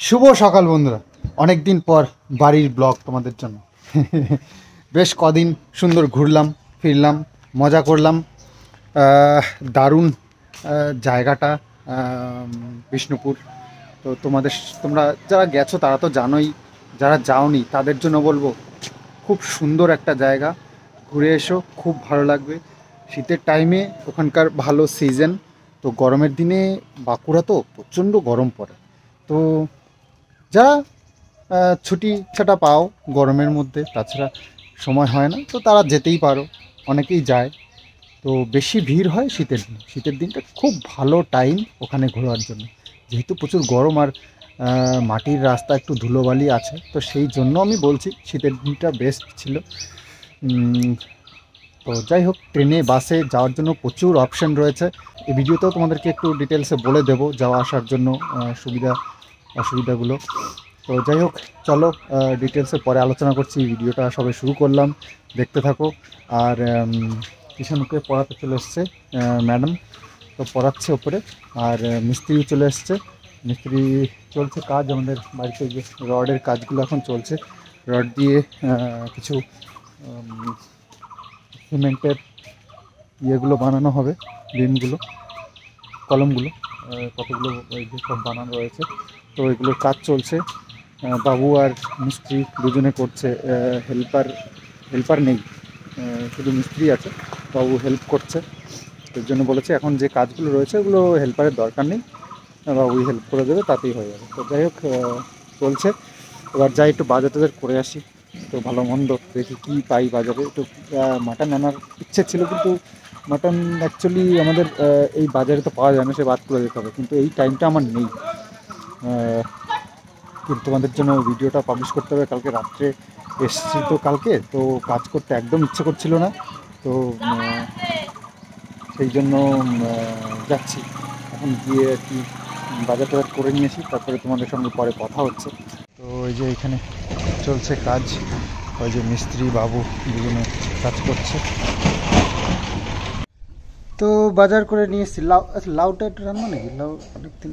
শুভ সকাল বন্ধুরা, অনেক দিন পর বাড়ির ব্লগ তোমাদের জন্য। বেশ কদিন সুন্দর ঘুরলাম ফিরলাম, মজা করলাম। দারুণ জায়গাটা বিষ্ণুপুর। তো তোমরা যারা গেছো তারা তো জানোই, যারা যাওনি তাদের জন্য বলবো খুব সুন্দর একটা জায়গা, ঘুরে এসো, খুব ভালো লাগবে। শীতের টাইমে ওখানকার ভালো সিজন। তো গরমের দিনে বাঁকুড়া তো প্রচণ্ড গরম পড়ে। তো যারা ছুটি ছাটা পাও গরমের মধ্যে, তাছাড়া সময় হয় না, তো তারা যেতেই পারো, অনেকেই যায়। তো বেশি ভিড় হয় শীতের দিন। শীতের দিনটা খুব ভালো টাইম ওখানে ঘোরার জন্য, যেহেতু প্রচুর গরম আর মাটির রাস্তা, একটু ধুলোবালি আছে, তো সেই জন্য আমি বলছি শীতের দিনটা বেস্ট ছিল। তো যাই হোক, ট্রেনে বাসে যাওয়ার জন্য প্রচুর অপশান রয়েছে। এই ভিডিওতেও তোমাদেরকে একটু ডিটেলসে বলে দেবো যাওয়া আসার জন্য সুবিধা অসুবিধাগুলো। তো যাই হোক, চলো ডিটেলসে পরে আলোচনা করছি। ভিডিওটা সবে শুরু করলাম, দেখতে থাকো। আর কিষাণকে পড়াতে চলে এসছে ম্যাডাম, তো পড়াচ্ছে ওপরে। আর মিস্ত্রিও চলে এসছে, মিস্ত্রি চলছে কাজ আমাদের বাড়িতে, যে রডের কাজগুলো এখন চলছে। রড দিয়ে কিছু সিমেন্টের ইয়েগুলো বানানো হবে, বিমগুলো, কলমগুলো, কতগুলো ওই যে সব বানানো রয়েছে। তো এগুলোর কাজ চলছে। বাবু আর মিস্ত্রি দুজনে করছে। হেল্পার নেই, শুধু মিস্ত্রি আছে। বাবু হেল্প করছে, এর জন্য বলেছে এখন যে কাজগুলো রয়েছে ওগুলো হেল্পারের দরকার নেই, বাবুই হেল্প করে দেবে, তাতেই হয়ে যাবে। তো যাই হোক, চলছে। এবার যাই একটু বাজার টাজার করে আসি। তো ভালো মন্দ দেখি কী পাই বাজারে। একটু মাটন আনার ইচ্ছে ছিল, কিন্তু মাটন অ্যাকচুয়ালি আমাদের এই বাজারে তো পাওয়া যায় না, সে বাদ করে দিতে হবে। কিন্তু এই টাইমটা আমার নেই, কিন্তু তোমাদের জন্য ভিডিওটা পাবলিশ করতে হবে। কালকে রাত্রে এসছি তো, কালকে তো কাজ করতে একদম ইচ্ছে করছিল না, তো সেই জন্য যাচ্ছি। এখন গিয়ে আর কি বাজার টাজার করে নিয়ে আসি, তারপরে তোমাদের সঙ্গে পরে কথা হচ্ছে। তো ওই যে এখানে চলছে কাজ, ওই যে মিস্ত্রি বাবু দুজনে কাজ করছে। তো বাজার করে নিয়ে এসেছি। লাউটা একটু রান্না নাকি? লাউ অনেকদিন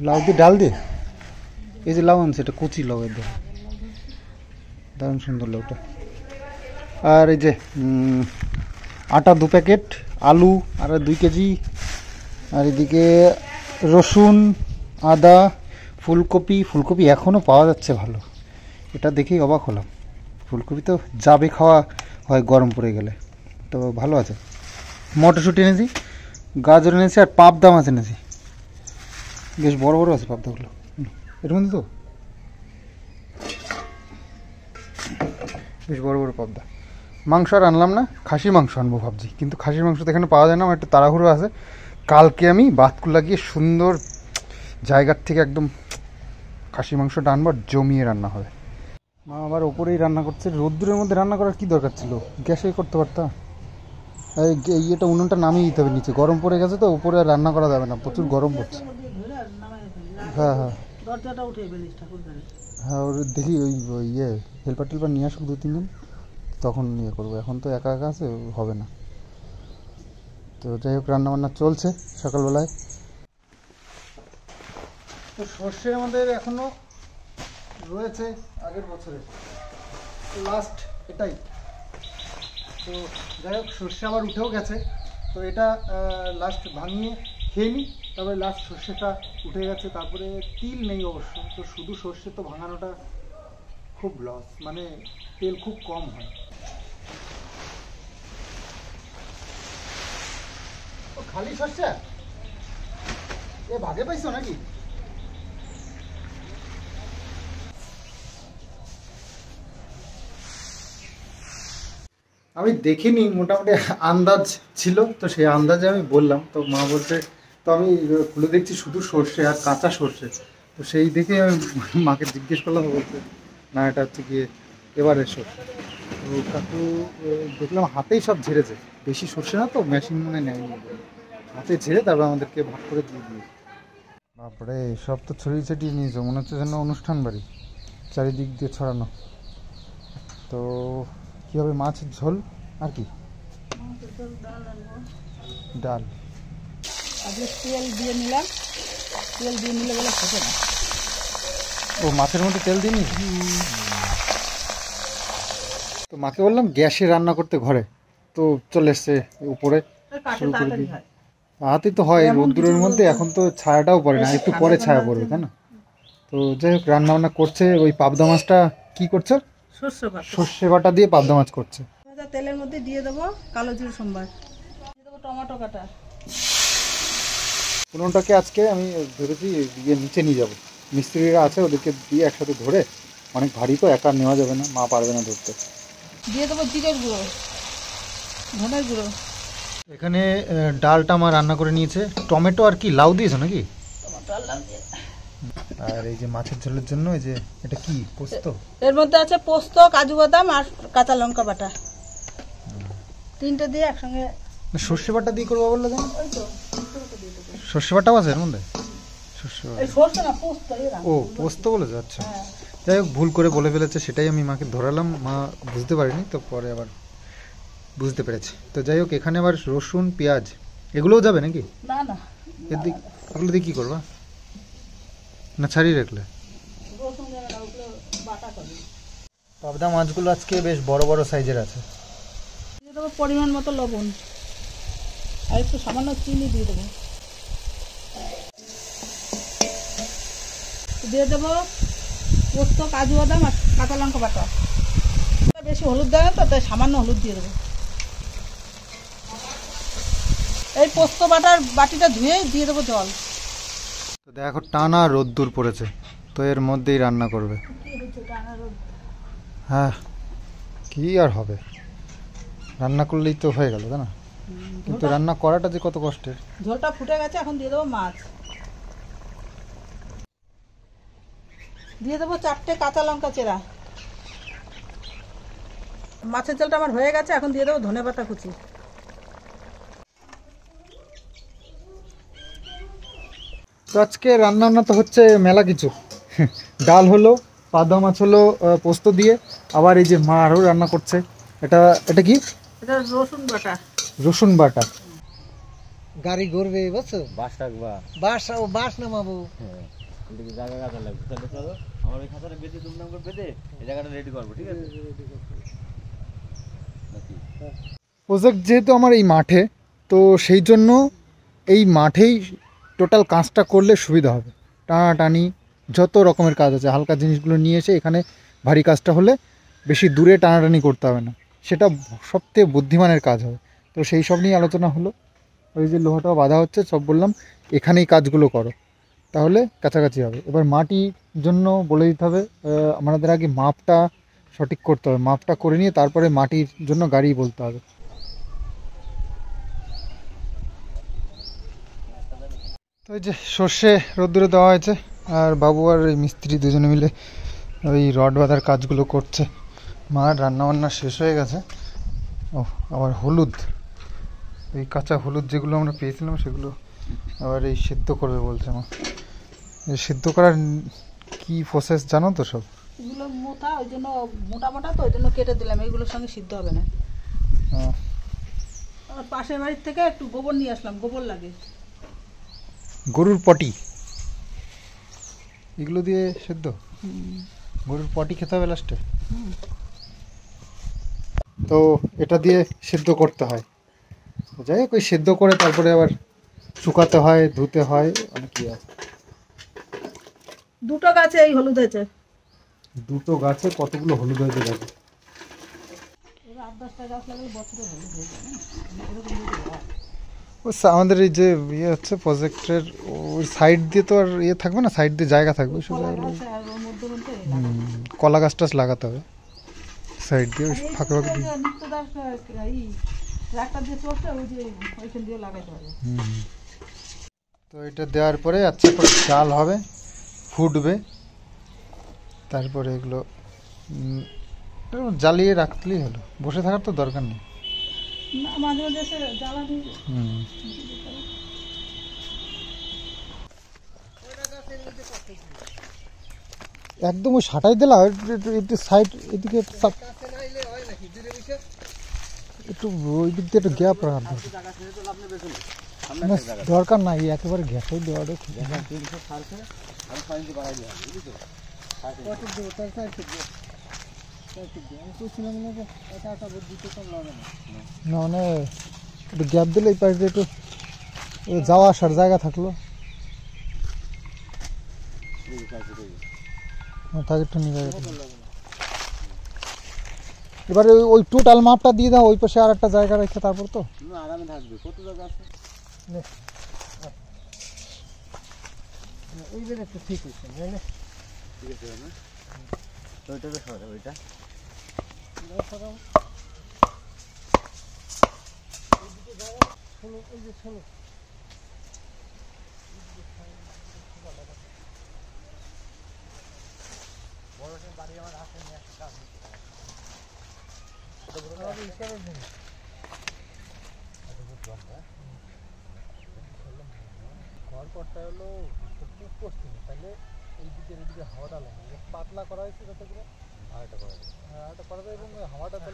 লাউ দিয়ে ডাল দিয়ে, এই যে লাউ আনছে, এটা কচি লাউ, একদম দারুণ সুন্দর লাউটা। আর এই যে আটা 2 প্যাকেট, আলু আর 2 কেজি, আর এদিকে রসুন, আদা, ফুলকপি এখনও পাওয়া যাচ্ছে ভালো, এটা দেখেই অবাক হলাম। ফুলকপি তো যাবে খাওয়া হয় গরম পড়ে গেলে, তো ভালো আছে। মটরশুঁটি এনেছি, গাজর এনেছি, আর পাবদা মাছ এনেছি। বেশ বড় বড় আছে পাবদাগুলো এর মধ্যে, তো বেশ বড় বড় পাবদা। মাংস আর আনলাম না, খাসির মাংস আনবো ভাবছি, কিন্তু খাসির মাংস তো এখানে পাওয়া যায় না, আমার একটু তাড়াহুড়ো আছে। কালকে আমি বাতকুল লাগিয়ে সুন্দর জায়গার থেকে একদম খাসির মাংসটা আনবো, জমিয়ে রান্না হবে। মা আবার ওপরেই রান্না করছে, রোদ্দুরের মধ্যে রান্না করার কী দরকার ছিল, গ্যাসেই করতে পারতাম। ইয়েটা উনুনটা নামিয়ে দিতে হবে নিচে, গরম পড়ে গেছে তো, উপরে আর রান্না করা যাবে না, প্রচুর গরম পড়ছে। হ্যাঁ হ্যাঁ হ্যাঁ, ওর দেখি ওই ইয়ে হেল্পার টেল্পার নিয়ে আসুক 2-3 দিন, তখন ইয়ে করবো। এখন তো একা একা আছে, হবে না। তো যাই হোক, রান্নাবান্না চলছে সকালবেলায়। তো সর্ষে আমাদের এখনও রয়েছে আগের বছরে, লাস্ট এটাই। তো যাই হোক, সর্ষে আবার উঠেও গেছে, তো এটা লাস্ট ভাঙিয়ে খেয়ে নিই, তারপরে লাস্ট সর্ষেটা উঠে গেছে। তারপরে তিল নেই অবশ্য, তো শুধু সর্ষে তো ভাঙানোটা খুব লস, মানে তেল খুব কম হয়। ও খালি সর্ষে এ ভাগে পাইছো নাকি? আমি দেখিনি, মোটামুটি আন্দাজ ছিল, তো সেই আন্দাজে আমি বললাম। তো মা বলছে, তো আমি খুলে দেখছি শুধু সর্ষে আর কাঁচা সর্ষে। তো সেই দেখে আমি মাকে জিজ্ঞেস করলাম, বলছে না এটা হচ্ছে গিয়ে এবারের সর্ষে। তো কাকু দেখলাম হাতেই সব ঝেড়েছে, বেশি সর্ষে না তো, মেশিন মনে নেয়নি, হাতে ঝেড়ে তারপর আমাদেরকে ভাগ করে দিয়ে দিয়েছে। বাপরে, সব তো ছড়িয়ে ছিটিয়ে নিয়েছে, মনে হচ্ছে যেন অনুষ্ঠান বাড়ি, চারিদিক দিয়ে ছড়ানো। তো কী হবে, মাছের ঝোল আর কি ডাল। আগে তেল দিয়ে নিলাম, তেল দিয়ে নিলে বলে ফোটে না। ও মাছের মধ্যে তেল দিইনি। তো মাকে বললাম গ্যাসে রান্না করতে ঘরে, তো চলে এসছে উপরে শুরু করে দিই। হাতেই তো হয় রোদ্দুরের মধ্যে, এখন তো ছায়াটাও পড়ে না, একটু পরে ছায়া পড়বে তাই না। তো যাই হোক রান্না বান্না করছে। ওই পাবদা মাছটা কি করছে? সর্ষে বাটা দিয়ে পাবদা মাছ করছে। তেলের মধ্যে দিয়ে দেবো কালো জিরে সোমবার, দিয়ে দেবো টমেটো কাটা। পুরোটাকে আজকে আমি ধরেছি দিয়ে নিচে নিয়ে যাবো, মিস্ত্রিরা আছে ওদেরকে দিয়ে একসাথে ধরে, অনেক ভারী তো একা নেওয়া যাবে না, মা পারবে না ধরতে। দিয়ে দেবো জিরের গুঁড়ো, ধনের গুঁড়ো। এখানে ডালটা মা রান্না করে নিয়েছে, টমেটো আর কি লাউ দিয়েছো নাকি? আর এই যে মাছের ঝোলের জন্য এই যে এটা কি পোস্ত, এর মধ্যে আছে পোস্ত, কাজু বাদাম আর কাঁচা লঙ্কা বাটা, তিনটে দিয়ে একসঙ্গে। সর্ষে বাটা দিয়ে করবো বললো কেন? সর্ষে বাটাও আছে এর মধ্যে? ও পোস্ত বলেছে, আচ্ছা। যাই হোক ভুল করে বলে ফেলেছে, সেটাই আমি মাকে ধরালাম, মা বুঝতে পারিনি, তো পরে আবার বুঝতে পেরেছে। তো যাই হোক এখানে আবার রসুন পেঁয়াজ এগুলোও যাবে নাকি? না না, এগুলো দিয়ে কি করবা, না ছাড়িয়ে রাখলে? পাবদা মাছগুলো আজকে বেশ বড় বড় সাইজের আছে। দিয়ে দেবো পরিমাণ মতো লবণ আর একটু সামান্য চিনি দিয়ে দেবো। দিয়ে দেবো পোস্ত, কাজু বাদাম আর কাঁচা লঙ্কা বাটা। বেশি হলুদ দেয় না তো, তাই সামান্য হলুদ দিয়ে দেবো। এই পোস্ত বাটার বাটিটা ধুয়ে দিয়ে দেবো জল। তো দেখো টানা রোদ্দুর পড়েছে, তো এর মধ্যেই রান্না করবে। হ্যাঁ কি আর হবে, রান্না করলেই তো হয়ে গেল তাই না, কিন্তু রান্না করাটা যে কত কষ্টের। ঝোলটা ফুটে গেছে, এখন দিয়ে দেবো মাছ। দিয়ে দেবো 4টে কাঁচা লঙ্কা চেরা। মাছের ঝোলটা আমার হয়ে গেছে, এখন দিয়ে দেবো ধনেপাতা কুচি। তো আজকে রান্না বান্না তো হচ্ছে মেলা কিছু, ডাল হলো, পাবদা মাছ হলো পোস্ত দিয়ে, আবার এই যে মা আরও রান্না করছে। এটা এটা কি? এটা রসুন বাটা। রসুন বাটা। গাড়ি ঘুরবে বুঝছো, বাস রাখবা, বাস নামাবো। এদিকে জায়গা কাটা লাগবে, তাহলে চলো আমার ওই খাতাটা বেঁধে দুম নাম করে বেঁধে এই জায়গাটা রেডি করবো, ঠিক আছে? নাকি প্রজেক্ট যেহেতু আমার এই মাঠে, তো সেই জন্য এই মাঠেই টোটাল কাজটা করলে সুবিধা হবে। টানাটানি যত রকমের কাজ আছে, হালকা জিনিসগুলো নিয়ে এসে এখানে ভারী কাজটা হলে বেশি দূরে টানাটানি করতে হবে না, সেটা সবথেকে বুদ্ধিমানের কাজ হবে। তো সেই সব নিয়ে আলোচনা হলো। ওই যে লোহাটাও বাঁধা হচ্ছে, সব বললাম এখানেই কাজগুলো করো, তাহলে কাছাকাছি হবে। এবার মাটির জন্য বলে দিতে হবে, আমাদের আগে মাপটা সঠিক করতে হবে, মাপটা করে নিয়ে তারপরে মাটির জন্য গাড়ি বলতে হবে। তো এই যে সর্ষে রোদ্দুরে দেওয়া হয়েছে, আর বাবু আর এই মিস্ত্রি দুজনে মিলে ওই রড বাঁধার কাজগুলো করছে। মার রান্নাবান্না শেষ হয়ে গেছে। ও আবার হলুদ, এই কাঁচা হলুদ যেগুলো আমরা পেয়েছিলাম সেগুলো আবার এই সিদ্ধ করবে বলছে মা। এই সিদ্ধ করার কি প্রসেস জানো তো সব? এগুলো মোটা, ওই জন্য মোটা মোটা তো ওই জন্য কেটে দিলাম, এইগুলোর সঙ্গে সিদ্ধ হবে না। আর পাশের বাড়ির থেকে একটু গোবর নিয়ে আসলাম, গোবর লাগে। গরুর পটি এগুলো দিয়ে সেদ্ধ? গরুর পটি খেতে হবে লাস্টে। তো এটা দিয়ে সেদ্ধ করতে হয়, যাই হোক ওই সেদ্ধ করে তারপরে আবার শুকাতে হয়, ধুতে হয়, অনেক কি আছে। দুটো গাছে এই হলুদ হয়েছে। দুটো গাছে কতগুলো হলুদ হয়েছে দেখো। 8-10টা গাছ লাগালে বছরে হলুদ হয়ে যায়। আমাদের এই যে ইয়ে হচ্ছে প্রজেক্টের ওই সাইড দিয়ে তো আর ইয়ে থাকবে না, সাইড দিয়ে জায়গা থাকবে, শুধু কলা গাছ টাছ লাগাতে হবে সাইড দিয়ে, ফাঁকে ফাঁকে দিয়ে। তো এটা দেওয়ার পরে আচ্ছা করে চাল হবে, ফুটবে, তারপরে এগুলো জ্বালিয়ে রাখলেই হলো, বসে থাকার তো দরকার নেই। একদম ওই সাটাই দিলা একটু সাইড এদিকে একটু ওই দিক দিয়ে একটু গ্যাপ রাখার দরকার। সামনে না, একটা জায়গা দরকার নাই একেবারে গ্যাসে দেওয়াটা ঠিক আছে। দেখা 300 ছাড়ছে আমি 6 ইঞ্চি বাড়াই দিলাম বুঝলি তো কত দেবো তার 4 ফিট দেবো 4 ফিট দেবো আমি কইছিলাম না যে এটা একটা দিতে কম লাগে না না মানে একটু গ্যাপ দিলে এই পাশ দিয়ে একটু যাওয়া আসার জায়গা থাকলো এই 4 ফিট হয়ে গেছে। থাকে একটু নিয়ে যাবে এবারে ওই টোটাল মাপটা দিয়ে দাও ওই পাশে আর একটা জায়গা রেখে তারপর তো না আরামে থাকবে কত জায়গা আছে এই বেলে তো ঠিক হচ্ছে না ঠিক আছে না তো ওইটা তো সরে ওইটা ঘরটা হলো পশ্চিম তাহলে এইদিকে হাওয়াটা লাগে পাতলা করা হয়েছে যাতে করে হাওয়াটা করা যায় এবং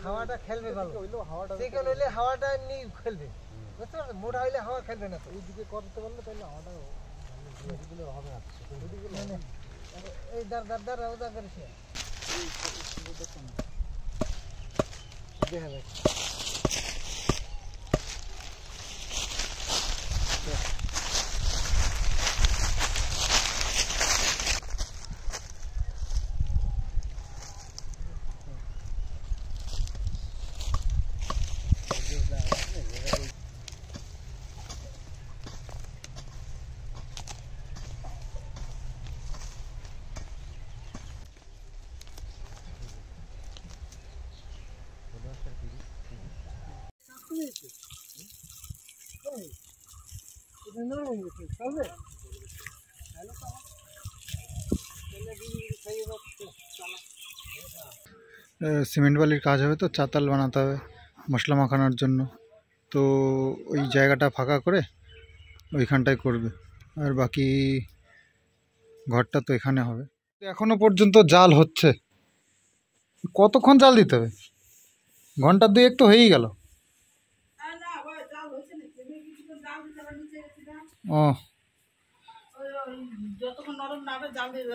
হাওয়াটা খেলবে ভালো হইলো হাওয়াটা সেখানে হইলে হাওয়াটা এমনি খেলবে বুঝতে পারছো মোটা হইলে হাওয়া খেলবে না তো এইদিকে করতে পারলে তাহলে হাওয়াটা দিলে হবে না এই দার ওদা করেছে দেখা যাচ্ছে সিমেন্ট বালির কাজ হবে তো চাতাল বানাতে হবে মশলা মাখানোর জন্য তো ওই জায়গাটা ফাঁকা করে ওইখানটায় করবে আর বাকি ঘরটা তো এখানে হবে এখনো পর্যন্ত জাল হচ্ছে কতক্ষণ জাল দিতে হবে ঘন্টা দুই একটু হয়েই গেল ও যতক্ষণ নরম না হবে জাল দিয়ে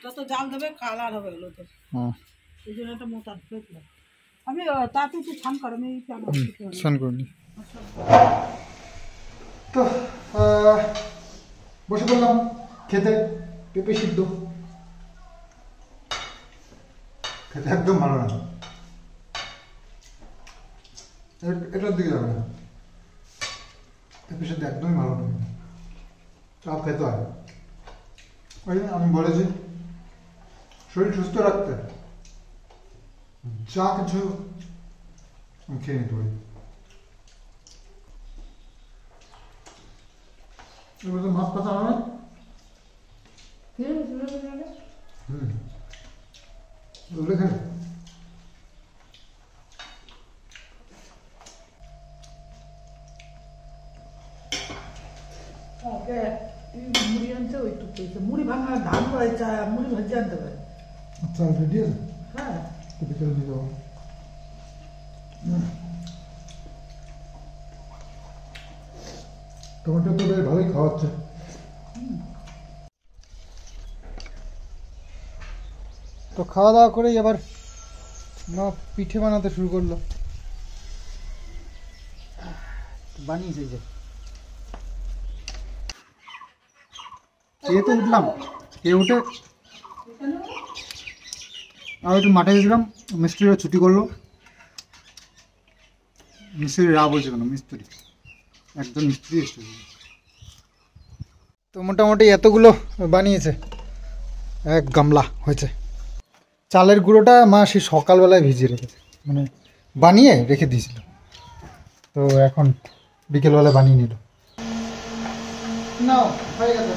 যত জাল দেবে কালার হবে এগুলো তো ও এই জন্য একটা মোটা ফেকলাম আমি তাতে একটু ছান করো আমি স্নান করিনি তো বসে পড়লাম খেতে পেঁপে সিদ্ধ খেতে একদম ভালো না এটার দিকে যাবে না পেঁপে সিদ্ধ একদমই ভালো না চাপ খেতে হয় ওই আমি বলেছি শরীর সুস্থ রাখতে যা কিছু আমি খেয়ে নিতে পারি এবার তো মাছ পাতা হয় ওগুলো খেলে মুড়ি আনতে ওই টুকু মুড়ি ভাঙা ধান করে মুড়ি ভাজি আনতে পারে আচ্ছা রেডি আছে হ্যাঁ তো বিকেলে দিয়ে যাবো টমেটো তো বেশ ভালোই খাওয়াচ্ছে তো খাওয়া দাওয়া করেই এবার মা পিঠে বানাতে শুরু করলো বানিয়েছে যে খেয়ে তো উঠলাম খেয়ে উঠে আমি একটু মাঠে গেছিলাম মিস্ত্রিরা ছুটি করলো মিস্ত্রি রা বলছে কেন মিস্ত্রি একজন মিস্ত্রি এসেছে তো মোটামুটি এতগুলো বানিয়েছে এক গামলা হয়েছে চালের গুঁড়োটা মা সেই সকালবেলায় ভিজিয়ে রেখেছে মানে বানিয়ে রেখে দিয়েছিল তো এখন বিকেলবেলা বানিয়ে নিল না হয়ে গেছে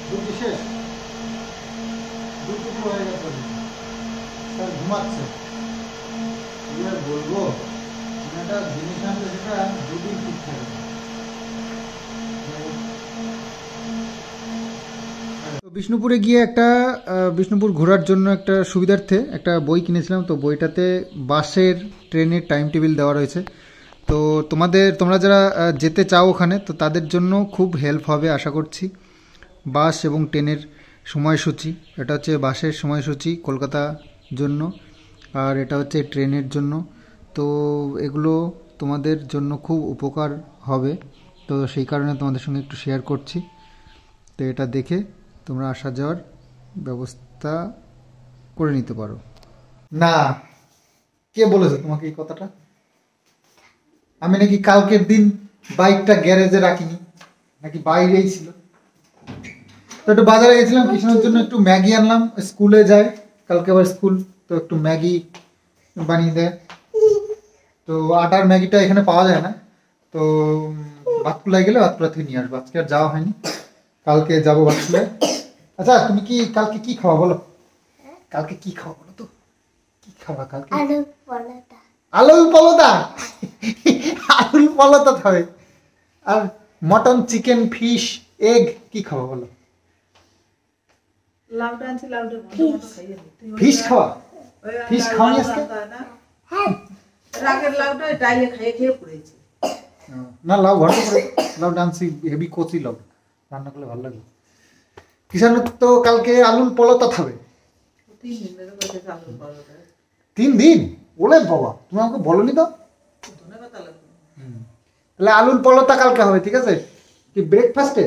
দুধ শেষ দুধ হয়ে গেছে স্যার ঘুমাচ্ছে কি আর বলবো একটা জিনিস আনতে সেটা দুদিন ঠিক থাকে তো বিষ্ণুপুরে গিয়ে একটা বিষ্ণুপুর ঘোরার জন্য একটা সুবিধার্থে একটা বই কিনেছিলাম তো বইটাতে বাসের ট্রেনের টাইম টেবিল দেওয়া রয়েছে তো তোমরা যারা যেতে চাও ওখানে, তো তাদের জন্য খুব হেল্প হবে আশা করছি। বাস এবং ট্রেনের সময়সূচি, এটা হচ্ছে বাসের সময়সূচি কলকাতা জন্য, আর এটা হচ্ছে ট্রেনের জন্য। তো এগুলো তোমাদের জন্য খুব উপকার হবে, তো সেই কারণে তোমাদের সঙ্গে একটু শেয়ার করছি। তো এটা দেখে তোমরা আসা যাওয়ার ব্যবস্থা করে নিতে পারো। না, কে বলেছে তোমাকে এই কথাটা? আমি নাকি কালকের দিন বাইকটা গ্যারেজে রাখিনি, নাকি বাইরেই ছিল। তো একটু বাজারে গেছিলাম কিষানের জন্য, একটু ম্যাগি আনলাম, স্কুলে যায় কালকে আবার স্কুল, তো একটু ম্যাগি বানিয়ে দেয়। তো আটার ম্যাগিটা এখানে পাওয়া যায় না, তো ভাতকুলায় গেলে ভাতকুলা থেকে নিয়ে আসবো। আজকে আর যাওয়া হয়নি, কালকে যাবো ভাতকুলায়। আচ্ছা তুমি কি কালকে কি খাওয়া বলো? কালকে কি খাওয়া বলো তো, কি খাওয়া কালকে? আলুর পরোটা। আলুর পরোটা? আলুর পরোটা খাবে? আর মটন, চিকেন, ফিশ, এগ কি খাওয়া বলো? লাউডা আনছি, লাউডা খাইয়ে দিই। ফিশ খাওয়া? ফিশ খাওয়ানি আজকে? রাগের লাউডা ডাইলে খাইয়ে খেয়ে পড়েছে। না, লাউ ঘরে করে লাউ ডান্সি হেভি কচি লাউ রান্না করলে ভালো লাগবে। কিষান তো কালকে আলুর পরোটা খাবে 3 দিন ধরে বলতেছে আলুর পরোটা। 3 দিন? ওলে বাবা, তুমি আমাকে বলনি তো। ধন্যবাদ আলাদা। তাহলে আলুর পরোটা কালকে হবে, ঠিক আছে? কি ব্রেকফাস্টে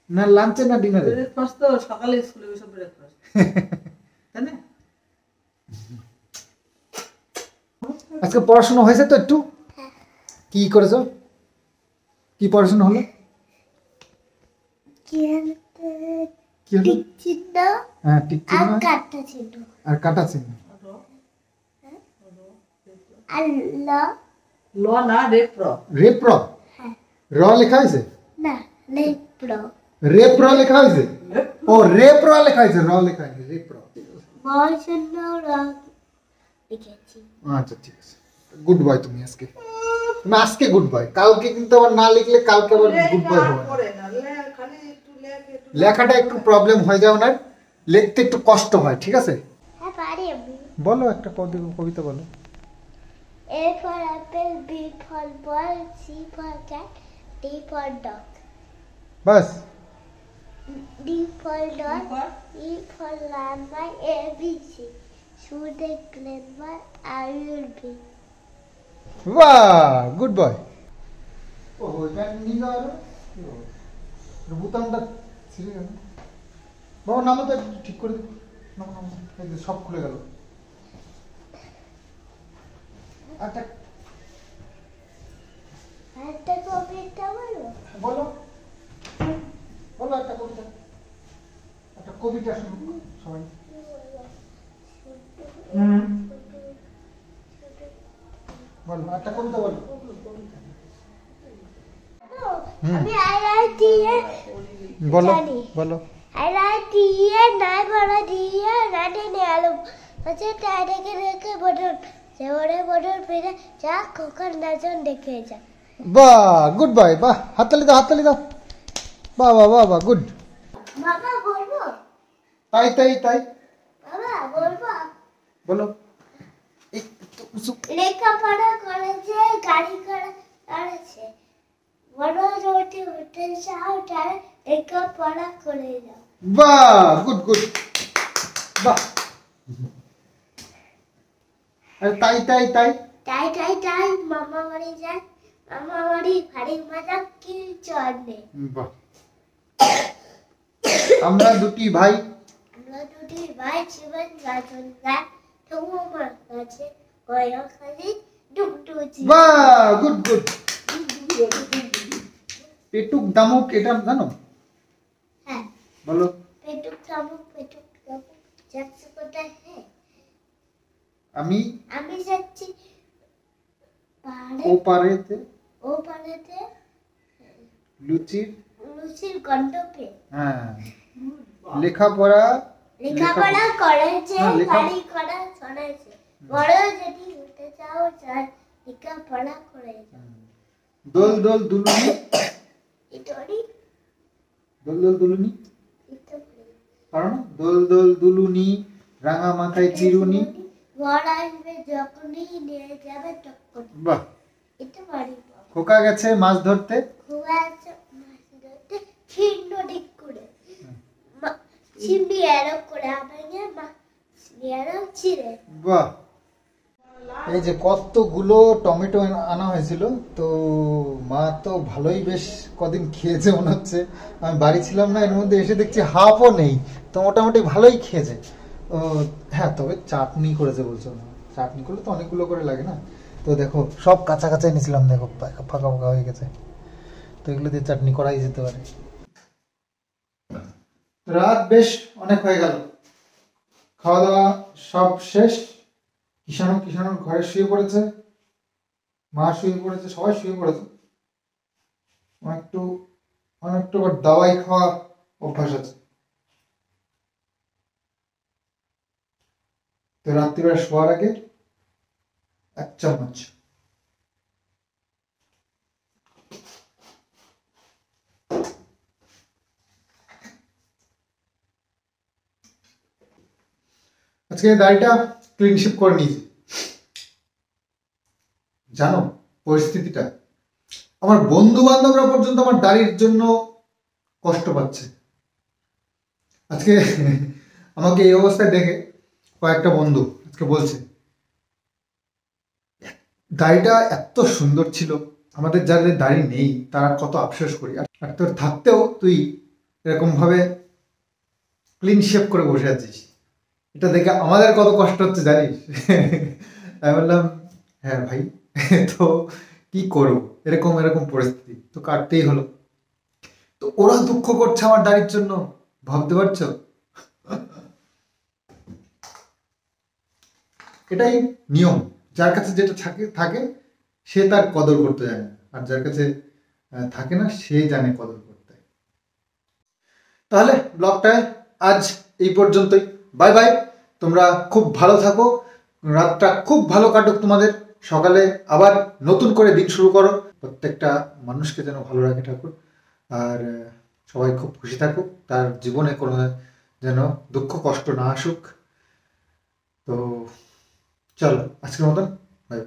না লাঞ্চে না ডিনারে? ব্রেকফাস্ট তো সকালে স্কুলে সব ব্রেকফাস্ট, তাই না? আজকে পড়াশোনা হয়েছে তো একটু? কি করেছো? কি পড়াশোনা হলো? কি হলো? হ্যাঁ, টিক চিহ্ন আর কাটা চিহ্ন। ল না রেপ্র। রেপ্র? র লেখা হয়েছে? রেপ্র লেখা হয়েছে? ও রেপ্র লেখা হয়েছে, র লেখা হয়েছে রেপ্র। আচ্ছা ঠিক আছে, গুড বয় তুমি আজকে। তুমি আজকে গুড বয়, কালকে কিন্তু আবার না লিখলে কালকে আবার গুড বয় হবে না। লেখাটা একটু প্রবলেম হয়ে যায়, ওনার লিখতে একটু কষ্ট হয়, ঠিক আছে? বলো একটা কবিতা বলো। A for apple, B for ball, C for cat, D for dog. Bus? D for dog, E for llama, A B C. Should they clever, I will be. বাহ, গুড বয়। ও এটা নিয়ে যাও, বুতামটা ছিঁড়ে গেল। বাবা নামো তো, ঠিক করে দিই। নামো নামো, এই যে সব খুলে গেল। একটা কবিতা বলো। বলো বলো একটা কবিতা, একটা কবিতা শুনুক সবাই। বলো একটা কবিতা বলো। আমি I like দিয়ে বলো জানি। বলো। I like দিয়ে নাই বড় দিয়ে নাটে নেয়ালুম হচ্ছে টাইটাকে রেখে বটন সেওরে বটন ফিরে যা খোকার নাচন দেখে যা। বাহ, গুড বয়, বাহ, হাততালি দাও, হাততালি দাও। বাহ বাহ বাহ বাহ, গুড। বাবা বলবো? তাই তাই তাই বাবা বলবো? বলো। লেখাপড়া করেছে, গাড়ি ঘোড়া চড়েছে, বড় রোডে উঠে যাও, তারা লেখাপড়া করে যাও। বাহ, গুড গুড, বাহ। আর তাই তাই তাই তাই তাই তাই মামা বাড়ি যায়, মামা বাড়ি ভারী মজা কি চলে। বাহ। আমরা দুটি ভাই, আমরা দুটি ভাই জীবন যাপন গান তোমার কাছে গয়াখালি ডুবডুবি। বাহ, গুড গুড। পেটুক দামুক এটা জানো? হ্যাঁ বলো। পেটুক দামুক যাচ্ছে কোথায়? হ্যাঁ আমি আমি যাচ্ছি পাহাড়ে, ও পারেতে ও পাহাড়েতে লুচির, লুচির গন্ধ পেয়ে। হ্যাঁ, লেখাপড়া লেখাপড়া করেছে, হ্যাঁ, গাড়ি ঘোড়া চড়েছে, বড় যদি হতে চাও চাই লেখাপড়া করে যাও। দোল দোল দুলুনি, ইতরি দোল দোল দুলুনি ইতরি কারণ দোল দোল দুলুনি, রাঙা মাথায় চিরুনি। বড় আসবে যখনই নিয়ে যাবে তখনই। বাহ, এটা বাড়ি খোকা গেছে মাছ ধরতে। খুয়া আছে মাছ ধরতে ছিন্ন দিক করে চিমনি এরক করে আমাকে এরক ছিঁড়ে। বাহ, এই যে কতগুলো টমেটো আনা হয়েছিল, তো মা তো ভালোই বেশ কদিন খেয়েছে মনে হচ্ছে। আমি বাড়ি ছিলাম না, এর মধ্যে এসে দেখছি হাফও নেই, তো মোটামুটি ভালোই খেয়েছে। ও হ্যাঁ, তবে চাটনি করেছে বলছো না, চাটনি করলে তো অনেকগুলো করে লাগে না। তো দেখো সব কাঁচা কাঁচাই নিয়েছিলাম, দেখো ফাঁকা ফাঁকা হয়ে গেছে, তো এগুলো দিয়ে চাটনি করাই যেতে পারে। রাত বেশ অনেক হয়ে গেল, খাওয়া দাওয়া সব শেষ। কিষাণুর ঘরে শুয়ে পড়েছে, মা শুয়ে পড়েছে, সবাই শুয়ে পড়েছে। আমার একটু আবার দাওয়াই খাওয়া অভ্যাস আছে, তো রাত্রিবেলা শোয়ার আগে 1 চামচ। আজকে দাড়িটা ক্লিন শেভ করে নিয়েছি। জানো পরিস্থিতিটা, আমার বন্ধু বান্ধবরা পর্যন্ত আমার দাড়ির জন্য কষ্ট পাচ্ছে। আজকে আমাকে এই অবস্থায় দেখে কয়েকটা বন্ধু আজকে বলছে, দাড়িটা এত সুন্দর ছিল, আমাদের যাদের দাড়ি নেই তারা কত আফসোস করি, আর তোর থাকতেও তুই এরকম ভাবে ক্লিন শেভ করে বসে আছিস, এটা দেখে আমাদের কত কষ্ট হচ্ছে জানিস। আমি বললাম হ্যাঁ ভাই, তো কি করবো, এরকম পরিস্থিতি তো কাটতেই হলো। তো ওরা দুঃখ করছে আমার দাড়ির জন্য, ভাবতে পারছো? এটাই নিয়ম, যার কাছে যেটা থাকে সে তার কদর করতে জানে, আর যার কাছে থাকে না সে জানে কদর করতে। তাহলে ব্লগটায় আজ এই পর্যন্তই। বাই বাই, তোমরা খুব ভালো থাকো, রাতটা খুব ভালো কাটুক তোমাদের, সকালে আবার নতুন করে দিন শুরু করো। প্রত্যেকটা মানুষকে যেন ভালো রাখে ঠাকুর, আর সবাই খুব খুশি থাকুক, তার জীবনে কোনো যেন দুঃখ কষ্ট না আসুক। তো চলো আজকের মতন বাই।